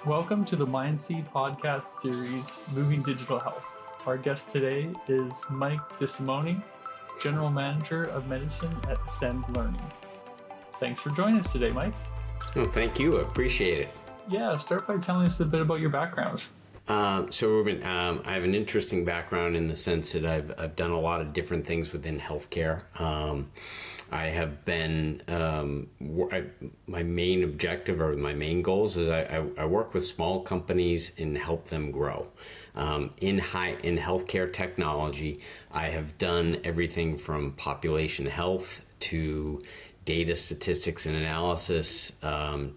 Welcome to the Mindseed podcast series, Moving Digital Health. Our guest today is Mike DeSimone, General Manager of Medicine at Ascend Learning. Thanks for joining us today, Mike. Well, thank you. I appreciate it. Yeah, start by telling us a bit about your background. So, Reuben, I have an interesting background in the sense that I've done a lot of different things within healthcare. I have been my main objective or my main goals is I work with small companies and help them grow. In healthcare technology, I have done everything from population health to data statistics and analysis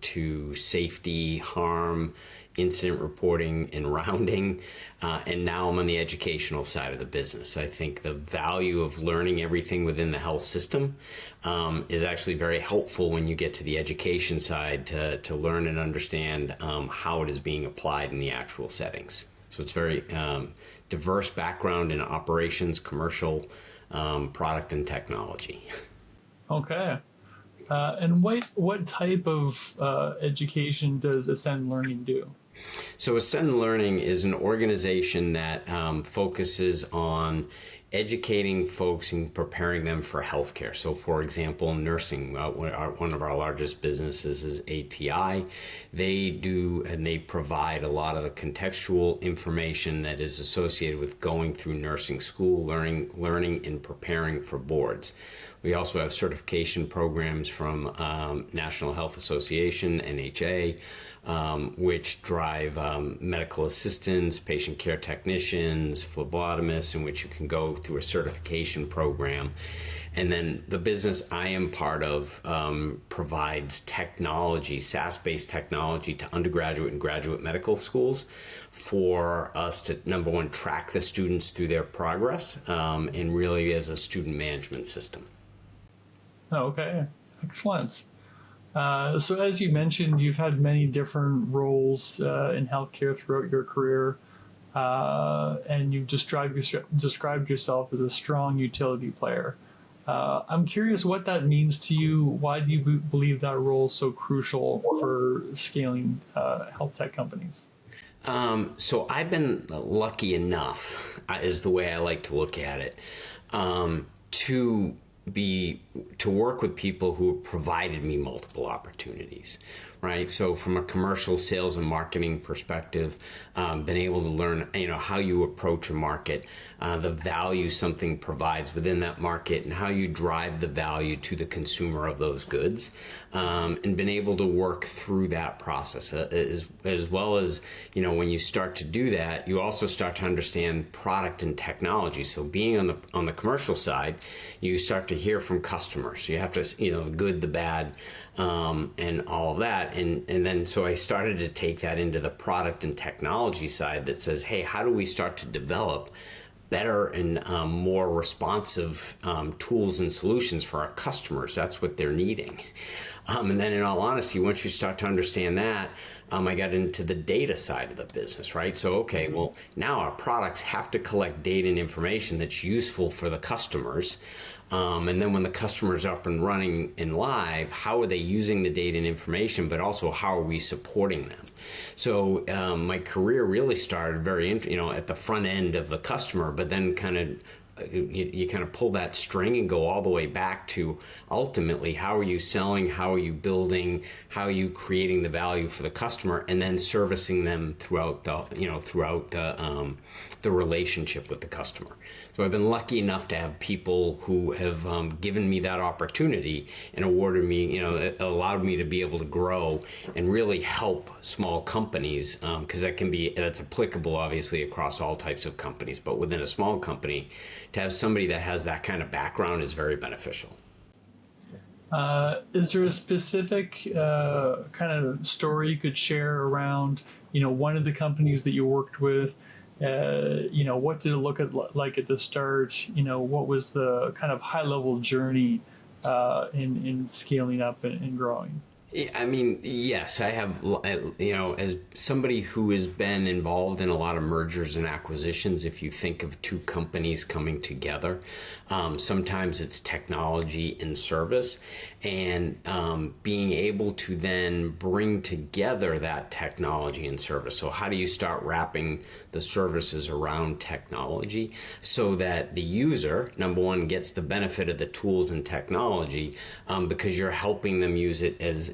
to safety, harm, incident reporting and rounding, and now I'm on the educational side of the business. I think the value of learning everything within the health system is actually very helpful when you get to the education side to learn and understand how it is being applied in the actual settings. So it's very diverse background in operations, commercial, product, and technology. Okay. And what type of education does Ascend Learning do? So Ascend Learning is an organization that focuses on educating folks and preparing them for healthcare. So, for example, nursing, one of our largest businesses is ATI. They do and they provide a lot of the contextual information that is associated with going through nursing school, learning and preparing for boards. We also have certification programs from National Health Association, NHA, which drive medical assistants, patient care technicians, phlebotomists, in which you can go through a certification program. And then the business I am part of provides technology, SaaS-based technology to undergraduate and graduate medical schools for us to, number one, track the students through their progress and really as a student management system. Okay, excellent. So as you mentioned, you've had many different roles in healthcare throughout your career, and you've described yourself as a strong utility player. I'm curious what that means to you. Why do you believe that role is so crucial for scaling health tech companies? So I've been lucky enough, is the way I like to look at it, to work with people who have provided me multiple opportunities, right? So from a commercial sales and marketing perspective, been able to learn, how you approach a market, the value something provides within that market and how you drive the value to the consumer of those goods, and been able to work through that process as well as, when you start to do that, you also start to understand product and technology. So being on the commercial side, you start to hear from customers. You have to, the good, the bad, and all of that. And then so I started to take that into the product and technology side that says, hey, how do we start to develop better and more responsive tools and solutions for our customers? That's what they're needing. And then in all honesty, once you start to understand that, I got into the data side of the business, right? So, okay, well, now our products have to collect data and information that's useful for the customers. And then when the customer's up and running and live, how are they using the data and information, but also how are we supporting them? So my career really started at the front end of the customer, but then you kind of pull that string and go all the way back to ultimately how are you selling, how are you building, how are you creating the value for the customer, and then servicing them throughout the relationship with the customer. So I've been lucky enough to have people who have given me that opportunity and awarded me, allowed me to be able to grow and really help small companies, because that's applicable obviously across all types of companies, but within a small company, to have somebody that has that kind of background is very beneficial. Is there a specific kind of story you could share around, one of the companies that you worked with? What did it look like at the start? What was the kind of high-level journey in scaling up and growing? I mean, yes, I have, as somebody who has been involved in a lot of mergers and acquisitions, if you think of two companies coming together, sometimes it's technology and service, and being able to then bring together that technology and service. So, how do you start wrapping the services around technology so that the user, number one, gets the benefit of the tools and technology because you're helping them use it as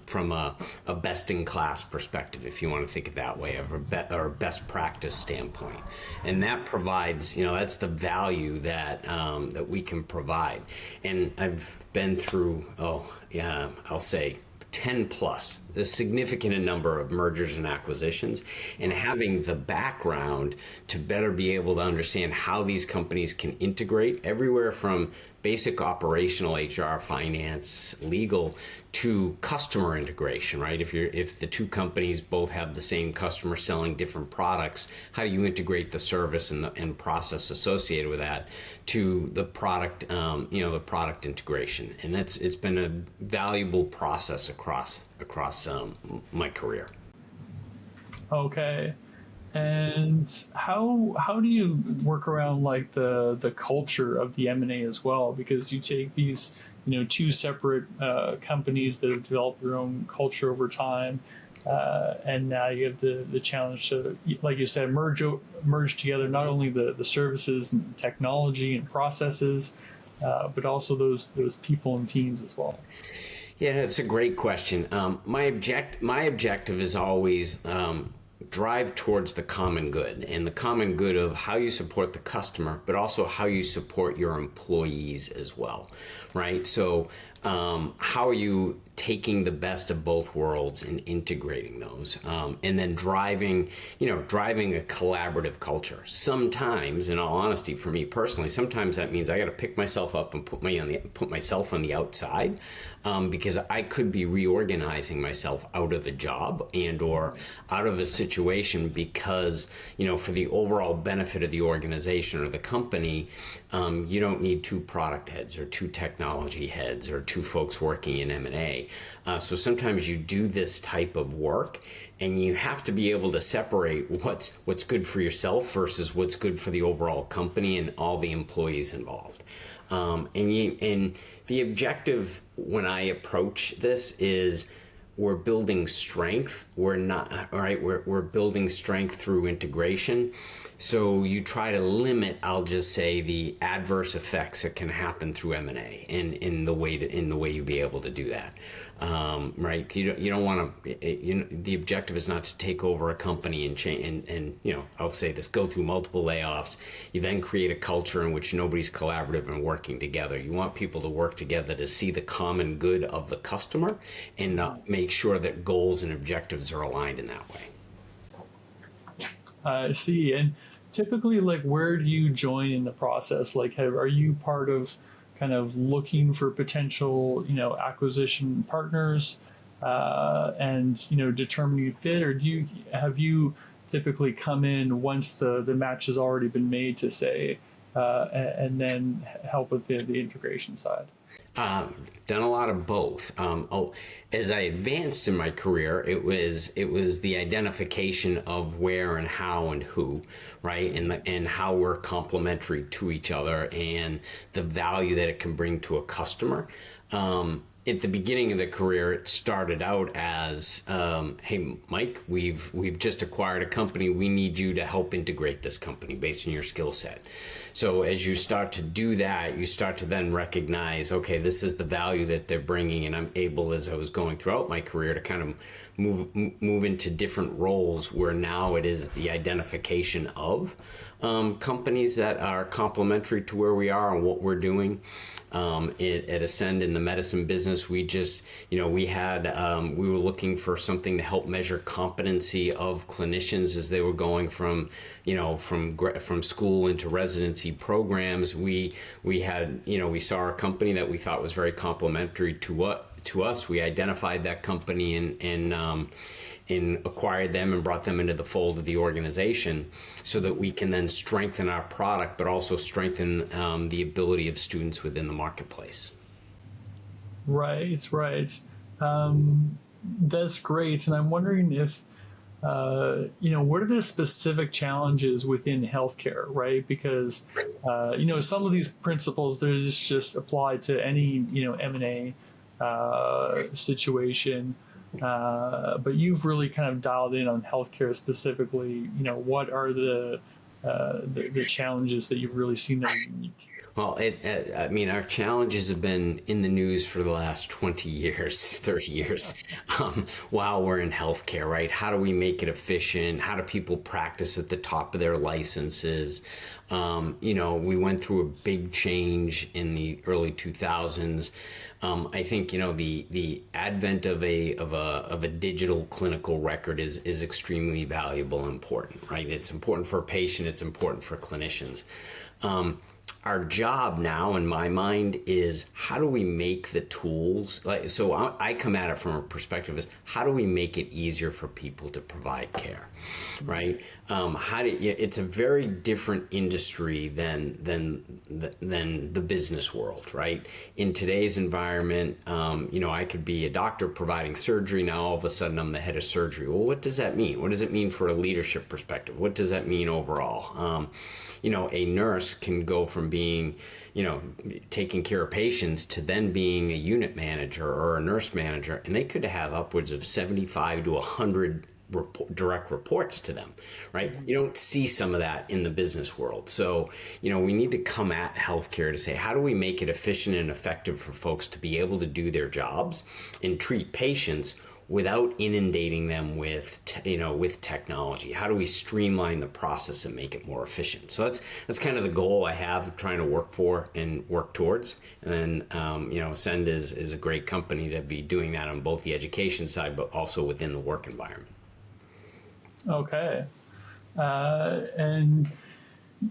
from a best-in-class perspective, if you want to think of it that way, or a best practice standpoint, and that provides, that's the value that that we can provide. And I've been through, I'll say 10 plus, a significant number of mergers and acquisitions, and having the background to better be able to understand how these companies can integrate everywhere from basic operational HR, finance, legal, to customer integration, right? If the two companies both have the same customer selling different products, how do you integrate the service and process associated with that to the product, the product integration? And it's been a valuable process across my career. Okay. And how do you work around like the culture of the M&A as well? Because you take these two separate companies that have developed their own culture over time, and now you have the challenge to, like you said, merge together not only the services and technology and processes, but also those people and teams as well. Yeah, that's a great question. My objective is always drive towards the common good, and the common good of how you support the customer, but also how you support your employees as well, right? So how are you taking the best of both worlds and integrating those, and then driving a collaborative culture? Sometimes, in all honesty, for me personally, sometimes that means I got to pick myself up and put myself on the outside, because I could be reorganizing myself out of a job and or out of a situation because for the overall benefit of the organization or the company, you don't need two product heads or two technology heads or two folks working in M&A. So sometimes you do this type of work, and you have to be able to separate what's good for yourself versus what's good for the overall company and all the employees involved. And the objective when I approach this is we're building strength. We're not, all right, we're building strength through integration. So you try to limit, I'll just say, the adverse effects that can happen through M&A, and in the way you be able to do that. Right? You don't want to. The objective is not to take over a company and change. And I'll say this: go through multiple layoffs. You then create a culture in which nobody's collaborative and working together. You want people to work together to see the common good of the customer and make sure that goals and objectives are aligned in that way. I see. And typically, like, where do you join in the process? Like, are you part of kind of looking for potential, acquisition partners, and determining fit, or have you typically come in once the match has already been made to say, and then help with the integration side? Done a lot of both. As I advanced in my career, it was the identification of where and how and who, right, and how we're complementary to each other and the value that it can bring to a customer. At the beginning of the career, it started out as, "Hey, Mike, we've just acquired a company. We need you to help integrate this company based on your skill set." So as you start to do that, you start to then recognize, okay, this is the value that they're bringing, and I'm able, as I was going throughout my career, to kind of move into different roles where now it is the identification of companies that are complementary to where we are and what we're doing. At Ascend in the medicine business, we just, we were looking for something to help measure competency of clinicians as they were going from school into residency programs. We saw a company that we thought was very complementary to us. We identified that company and acquired them and brought them into the fold of the organization so that we can then strengthen our product, but also strengthen the ability of students within the marketplace. Right. That's great. And I'm wondering if, what are the specific challenges within healthcare, right? Because, some of these principles, they're just applied to any, M&A situation. But you've really kind of dialed in on healthcare specifically. What are the challenges that you've really seen that are unique? Well, I mean, our challenges have been in the news for the last 20 years, 30 years, while we're in healthcare, right? How do we make it efficient? How do people practice at the top of their licenses? We went through a big change in the early 2000s. I think, the advent of a digital clinical record is extremely valuable and important, right? It's important for a patient. It's important for clinicians. Our job now, in my mind, is how do we make the tools, I come at it from a perspective is how do we make it easier for people to provide care, right? It's a very different industry than the business world, right? In today's environment, I could be a doctor providing surgery. Now all of a sudden I'm the head of surgery. Well, what does that mean? What does it mean for a leadership perspective? What does that mean overall? A nurse can go from being, taking care of patients to then being a unit manager or a nurse manager, and they could have upwards of 75 to 100 direct reports to them, right? You don't see some of that in the business world. So, we need to come at healthcare to say, how do we make it efficient and effective for folks to be able to do their jobs and treat patients without inundating them with technology? How do we streamline the process and make it more efficient? So that's kind of the goal I have, trying to work for and work towards. And then, Ascend is a great company to be doing that on both the education side, but also within the work environment. Okay. And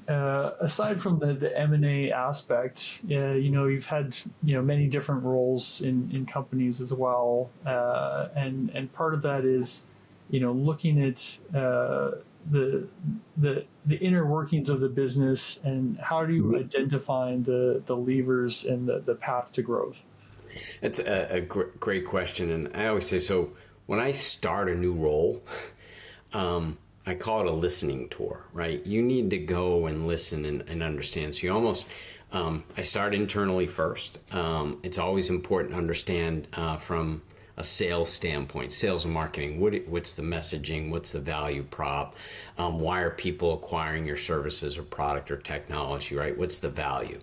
aside from the M&A aspect, you've had many different roles in companies as well, and part of that is looking at the inner workings of the business and how do you identify the levers and the path to growth. It's a great question, and I always say, so when I start a new role, I call it a listening tour, right? You need to go and listen and understand. So you almost, I start internally first. It's always important to understand from a sales standpoint, sales and marketing, what's the messaging, what's the value prop, why are people acquiring your services or product or technology, right? What's the value?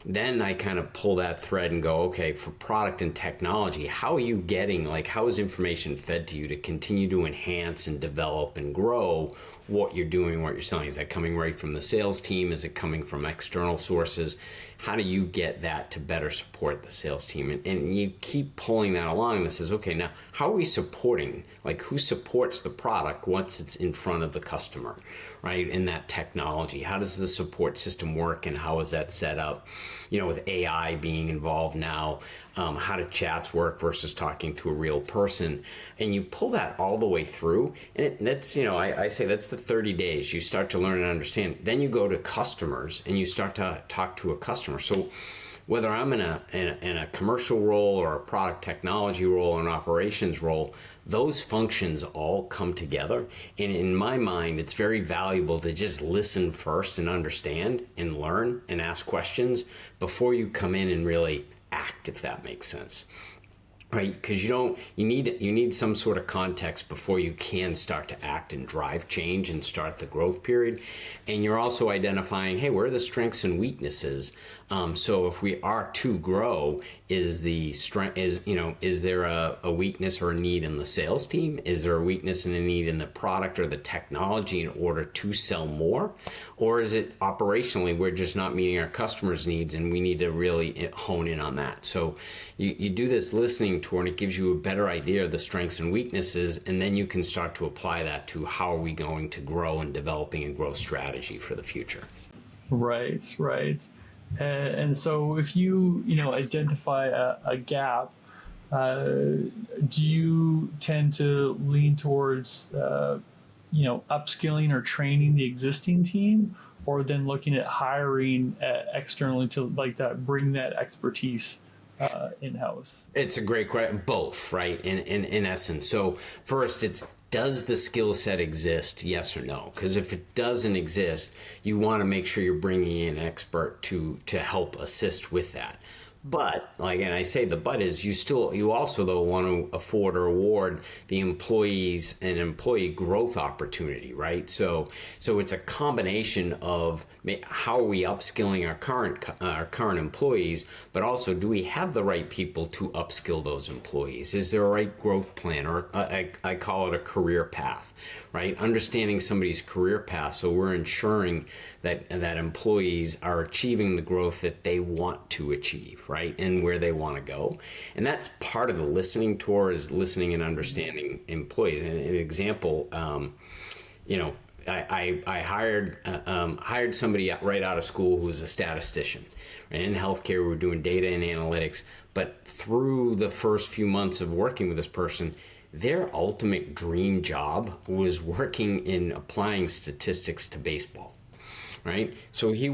Then I kind of pull that thread and go, okay, for product and technology, how are you getting, how is information fed to you to continue to enhance and develop and grow what you're doing, what you're selling? Is that coming right from the sales team? Is it coming from external sources? How do you get that to better support the sales team? And you keep pulling that along and says, okay, now how are we supporting, who supports the product once it's in front of the customer, right? In that technology, how does the support system work and how is that set up? With AI being involved now, how do chats work versus talking to a real person? And you pull that all the way through, and that's, I say that's the 30 days. You start to learn and understand. Then you go to customers and you start to talk to a customer. So whether I'm in a commercial role or a product technology role or an operations role, those functions all come together. And in my mind, it's very valuable to just listen first and understand and learn and ask questions before you come in and really act, if that makes sense. Right, because you need some sort of context before you can start to act and drive change and start the growth period, and you're also identifying, hey, where are the strengths and weaknesses? So if we are to grow, is there a weakness or a need in the sales team? Is there a weakness and a need in the product or the technology in order to sell more, or is it operationally we're just not meeting our customers' needs and we need to really hone in on that? So you do this listening tour and it gives you a better idea of the strengths and weaknesses, and then you can start to apply that to how are we going to grow and developing a growth strategy for the future. Right. And so if you identify a gap, do you tend to lean towards upskilling or training the existing team, or then looking at hiring externally to bring that expertise in-house? It's a great question. Both, right? In essence. So first, it's does the skill set exist? Yes or no? Because if it doesn't exist, you want to make sure you're bringing in an expert to help assist with that. But like, and I say the but is you also though want to afford or award the employees an employee growth opportunity, right? So it's a combination of how are we upskilling our current employees, but also do we have the right people to upskill those employees? Is there a right growth plan, or I call it a career path, right? Understanding somebody's career path, so we're ensuring that employees are achieving the growth that they want to achieve, right, and where they want to go. And that's part of the listening tour, is listening and understanding employees. And an example, I hired somebody right out of school who was a statistician. And in healthcare, we were doing data and analytics. But through the first few months of working with this person, their ultimate dream job was working in applying statistics to baseball. Right, so he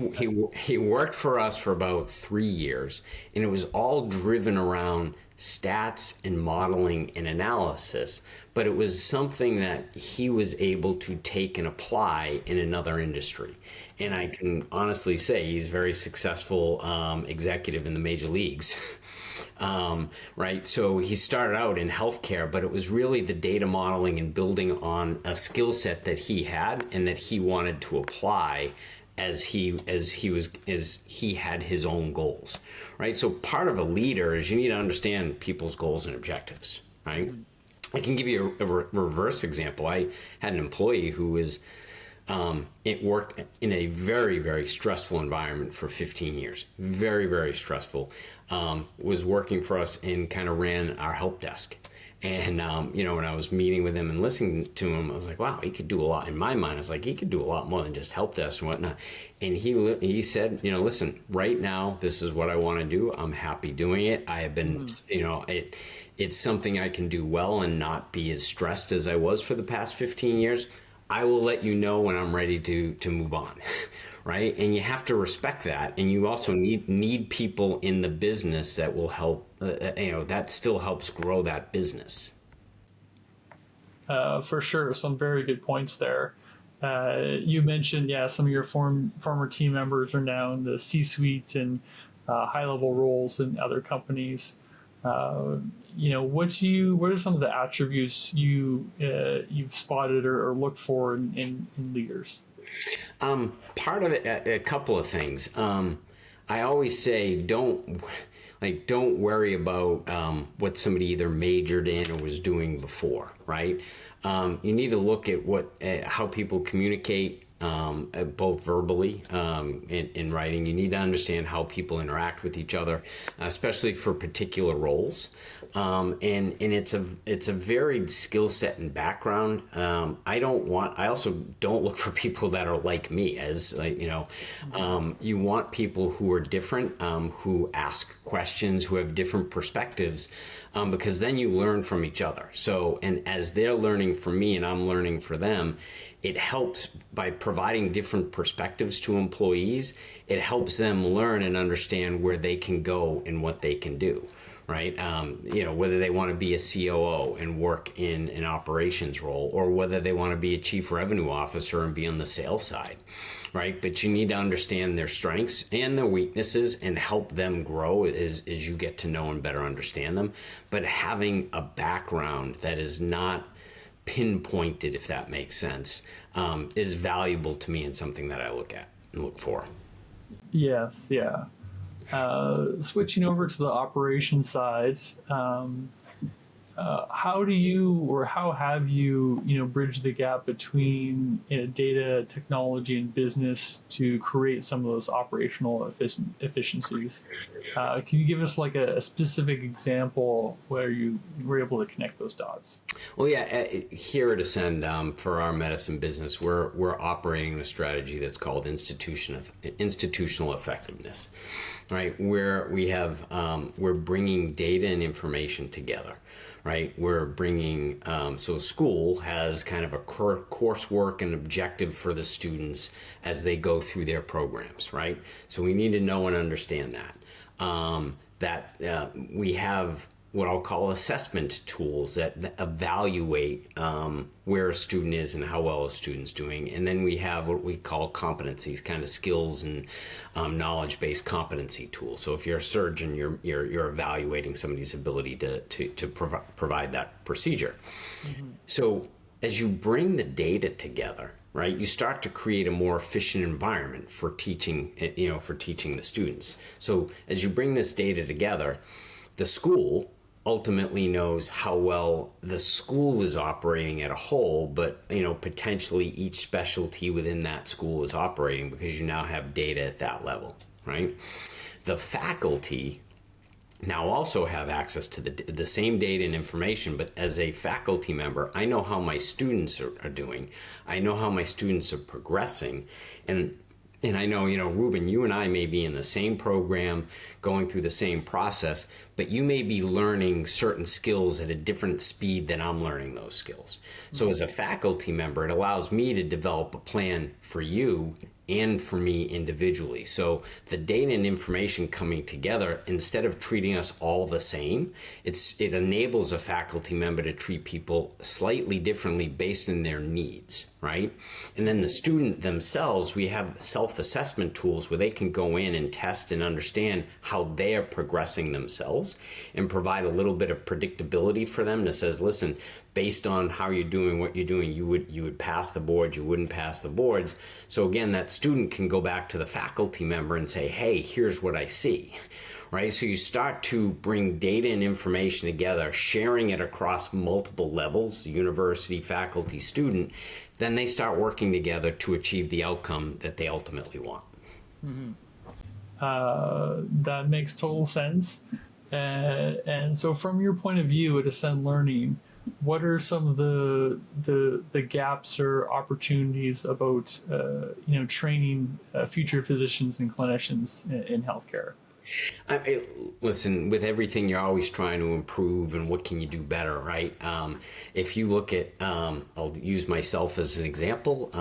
worked for us for about 3 years, and it was all driven around stats and modeling and analysis. But it was something that he was able to take and apply in another industry. And I can honestly say he's a very successful executive in the major leagues. Right, so he started out in healthcare, but it was really the data modeling and building on a skill set that he had and that he wanted to apply as he had his own goals, right? So part of a leader is you need to understand people's goals and objectives, right? I can give you a reverse example. I had an employee who was it worked in a very, very stressful environment for 15 years. Very, very stressful. Was working for us and kind of ran our help desk. And, when I was meeting with him and listening to him, I was like, wow, he could do a lot. In my mind, I was like, he could do a lot more than just help desk and whatnot. And he said, listen, right now, this is what I want to do. I'm happy doing it. I have been, it's something I can do well and not be as stressed as I was for the past 15 years. I will let you know when I'm ready to move on. Right? And you have to respect that. And you also need people in the business that will help, that still helps grow that business. For sure. Some very good points there. You mentioned, some of your former team members are now in the C-suite and high-level roles in other companies. What are some of the attributes you've spotted or looked for in leaders? Part of it, a couple of things. I always say don't worry about what somebody either majored in or was doing before, right? You need to look at how people communicate, both verbally in writing. You need to understand how people interact with each other, especially for particular roles. And it's a varied skill set and background. I also don't look for people that are like me, you want people who are different, who ask questions, who have different perspectives, because then you learn from each other. So, and as they're learning from me and I'm learning for them, it helps by providing different perspectives to employees. It helps them learn and understand where they can go and what they can do, right? Whether they want to be a COO and work in an operations role, or whether they want to be a chief revenue officer and be on the sales side, right? But you need to understand their strengths and their weaknesses and help them grow as you get to know and better understand them. But having a background that is not pinpointed, if that makes sense, is valuable to me and something that I look at and look for. Yes, yeah. Switching over to the operations side, how have you bridged the gap between data, technology, and business to create some of those operational efficiencies? Can you give us like a specific example where you were able to connect those dots? Well, yeah, here at Ascend, for our medicine business, we're operating a strategy that's called institutional effectiveness, right? Where we have we're bringing data and information together. Right, we're bringing, so school has kind of a coursework and objective for the students as they go through their programs, right? So we need to know and understand that. that we have what I'll call assessment tools that evaluate where a student is and how well a student's doing. And then we have what we call competencies, kind of skills and knowledge-based competency tools. So if you're a surgeon, you're evaluating somebody's ability to provide that procedure. Mm-hmm. So as you bring the data together, right, you start to create a more efficient environment for teaching, for teaching the students. So as you bring this data together, the school ultimately knows how well the school is operating at a whole, but potentially each specialty within that school is operating because you now have data at that level, right? The faculty now also have access to the same data and information, but as a faculty member, I know how my students are doing. I know how my students are progressing, and I know, Reuben, you and I may be in the same program, going through the same process, but you may be learning certain skills at a different speed than I'm learning those skills. So as a faculty member, it allows me to develop a plan for you and for me individually. So the data and information coming together, instead of treating us all the same, it enables a faculty member to treat people slightly differently based on their needs, right? And then the student themselves, we have self-assessment tools where they can go in and test and understand how they are progressing themselves and provide a little bit of predictability for them that says, listen, based on how you're doing what you're doing, you would pass the boards, you wouldn't pass the boards. So again, that student can go back to the faculty member and say, hey, here's what I see, right? So you start to bring data and information together, sharing it across multiple levels, university, faculty, student, then they start working together to achieve the outcome that they ultimately want. Mm-hmm. That makes total sense. And so from your point of view at Ascend Learning, what are some of the gaps or opportunities about training future physicians and clinicians in healthcare? Listen, with everything, you're always trying to improve and what can you do better, right? If you look at, I'll use myself as an example.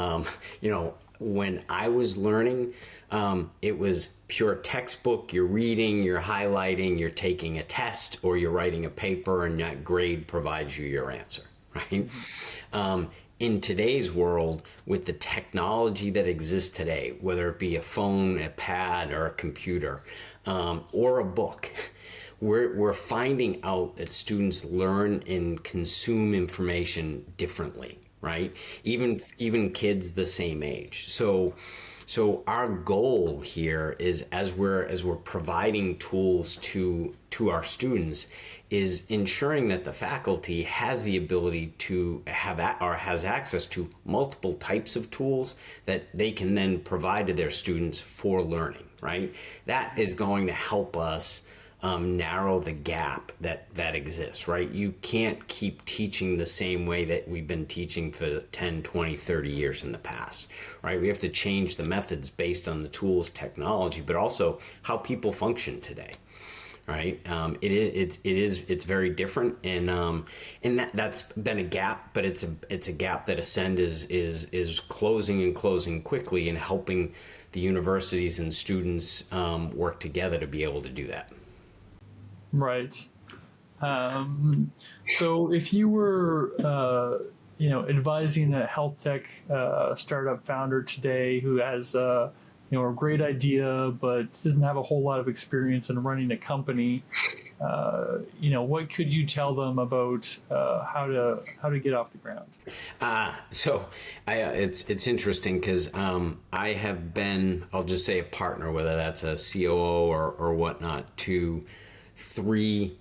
When I was learning, it was pure textbook. You're reading, you're highlighting, you're taking a test, or you're writing a paper, and that grade provides you your answer, right? In today's world, with the technology that exists today, whether it be a phone, a pad, or a computer, or a book, we're finding out that students learn and consume information differently, right? Even kids the same age. So our goal here is, as we're providing tools to our students, is ensuring that the faculty has the ability to has access to multiple types of tools that they can then provide to their students for learning, right? That is going to help us narrow the gap that exists, right? You can't keep teaching the same way that we've been teaching for 10, 20, 30 years in the past, right? We have to change the methods based on the tools, technology, but also how people function today, right? It's very different, and that's been a gap, but it's a gap that Ascend is closing and closing quickly, and helping the universities and students work together to be able to do that. Right. So if you were, advising a health tech startup founder today who has, a great idea but doesn't have a whole lot of experience in running a company, what could you tell them about how to get off the ground? It's interesting because I have been, I'll just say, a partner, whether that's a COO or whatnot, to 3,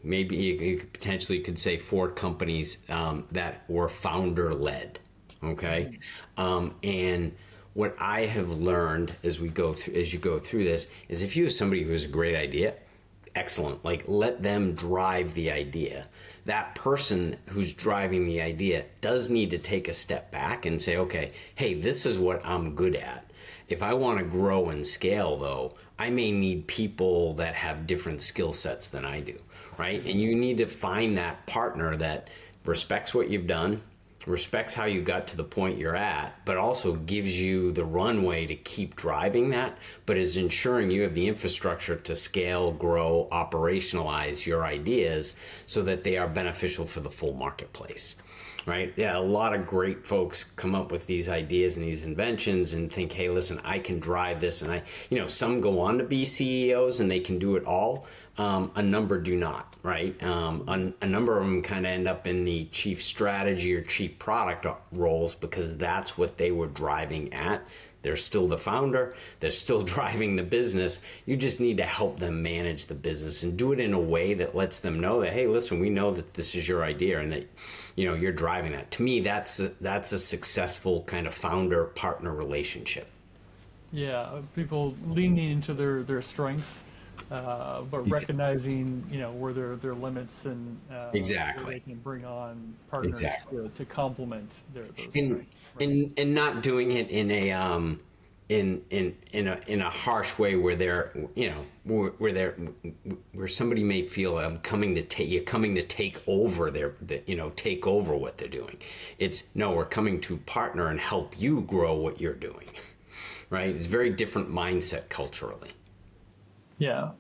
maybe you potentially could say 4 companies that were founder led. Okay. And what I have learned as you go through this is, if you have somebody who has a great idea, excellent. Like, let them drive the idea. That person who's driving the idea does need to take a step back and say, okay, hey, this is what I'm good at. If I want to grow and scale, though, I may need people that have different skill sets than I do, right? And you need to find that partner that respects what you've done, respects how you got to the point you're at, but also gives you the runway to keep driving that, but is ensuring you have the infrastructure to scale, grow, operationalize your ideas so that they are beneficial for the full marketplace. Right? Yeah, a lot of great folks come up with these ideas and these inventions and think, hey, listen, I can drive this. And some go on to be CEOs and they can do it all. A number do not, right? A number of them kind of end up in the chief strategy or chief product roles because that's what they were driving at. They're still the founder. They're still driving the business. You just need to help them manage the business and do it in a way that lets them know that, hey, listen, we know that this is your idea and that, you're driving that. To me, that's a successful kind of founder-partner relationship. Yeah, people leaning into their strengths, but recognizing where their limits and where Exactly. they can bring on partners Exactly. to complement those And strengths. Right. and not doing it in a in a harsh way where they're where somebody may feel you're coming to take over take over what they're doing. It's no, we're coming to partner and help you grow what you're doing. Right? It's a very different mindset culturally. Yeah.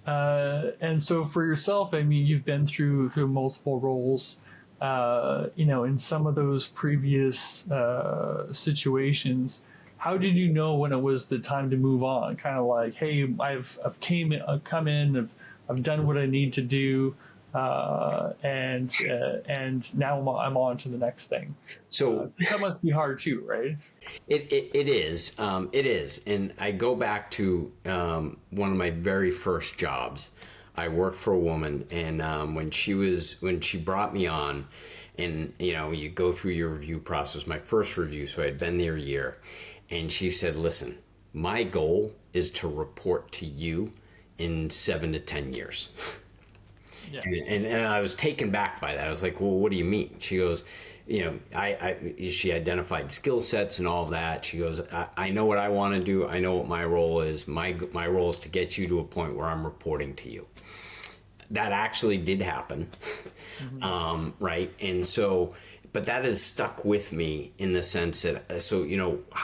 And so for yourself, I mean, you've been through multiple roles. In some of those previous situations, how did you know when it was the time to move on? Kind of like, hey, I've come in, I've done what I need to do, and now I'm on to the next thing. So That must be hard too, right? it is. It is. And I go back to one of my very first jobs. I worked for a woman, and when she brought me on, and you go through your review process, my first review, so I'd been there a year, and she said, listen, my goal is to report to you in 7 to 10 years. Yeah. And I was taken back by that. I was like, well, what do you mean? She goes, she identified skill sets and all of that. She goes, I know what I want to do. I know what my role is. My role is to get you to a point where I'm reporting to you. That actually did happen. Mm-hmm. Right. And so, but that has stuck with me in the sense that,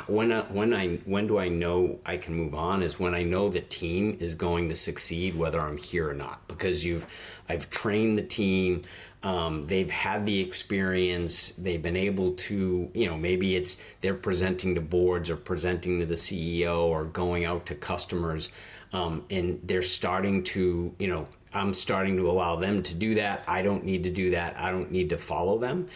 when do I know I can move on is when I know the team is going to succeed, whether I'm here or not, because I've trained the team. They've had the experience. They've been able to, maybe they're presenting to boards or presenting to the CEO or going out to customers. And they're starting to, I'm starting to allow them to do that. I don't need to do that. I don't need to follow them.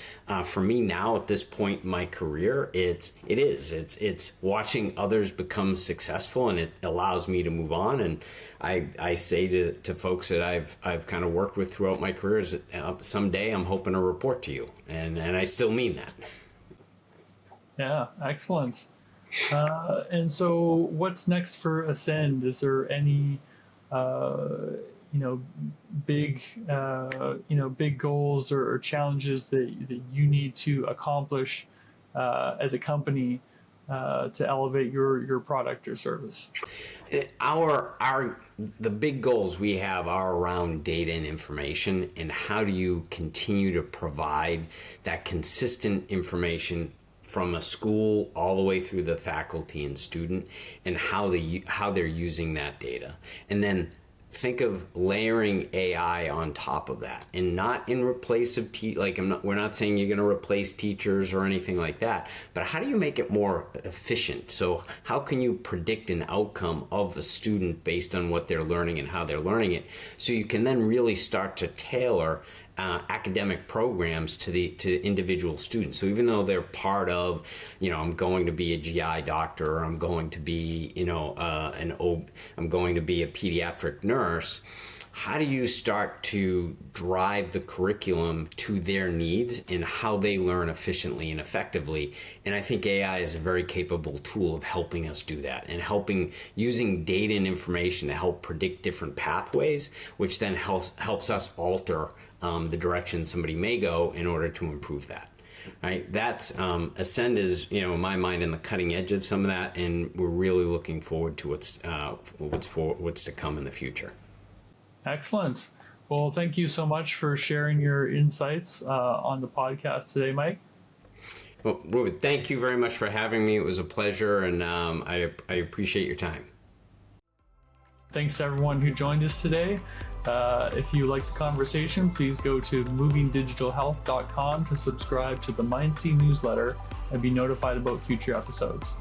For me now, at this point in my career, it's watching others become successful, and it allows me to move on. And I say to folks that I've kind of worked with throughout my career is someday I'm hoping to report to you, and I still mean that. Yeah, excellent. And so, what's next for Ascend? Is there any big big goals or challenges that you need to accomplish as a company to elevate your product or service? The big goals we have are around data and information, and how do you continue to provide that consistent information from a school all the way through the faculty and student, and how they're using that data. And then think of layering AI on top of that, and not in replace of we're not saying you're going to replace teachers or anything like that, but how do you make it more efficient? So how can you predict an outcome of a student based on what they're learning and how they're learning it, so you can then really start to tailor academic programs to individual students. So even though they're part of, I'm going to be a GI doctor, or I'm going to be, I'm going to be a pediatric nurse, how do you start to drive the curriculum to their needs and how they learn efficiently and effectively? And I think AI is a very capable tool of helping us do that, and using data and information to help predict different pathways, which then helps us alter the direction somebody may go in order to improve that. Right? That's Ascend is, in my mind, in the cutting edge of some of that, and we're really looking forward to what's to come in the future. Excellent. Well, thank you so much for sharing your insights on the podcast today, Mike. Well, Reuben, thank you very much for having me. It was a pleasure, and I appreciate your time. Thanks to everyone who joined us today. If you like the conversation, please go to movingdigitalhealth.com to subscribe to the MindSea newsletter and be notified about future episodes.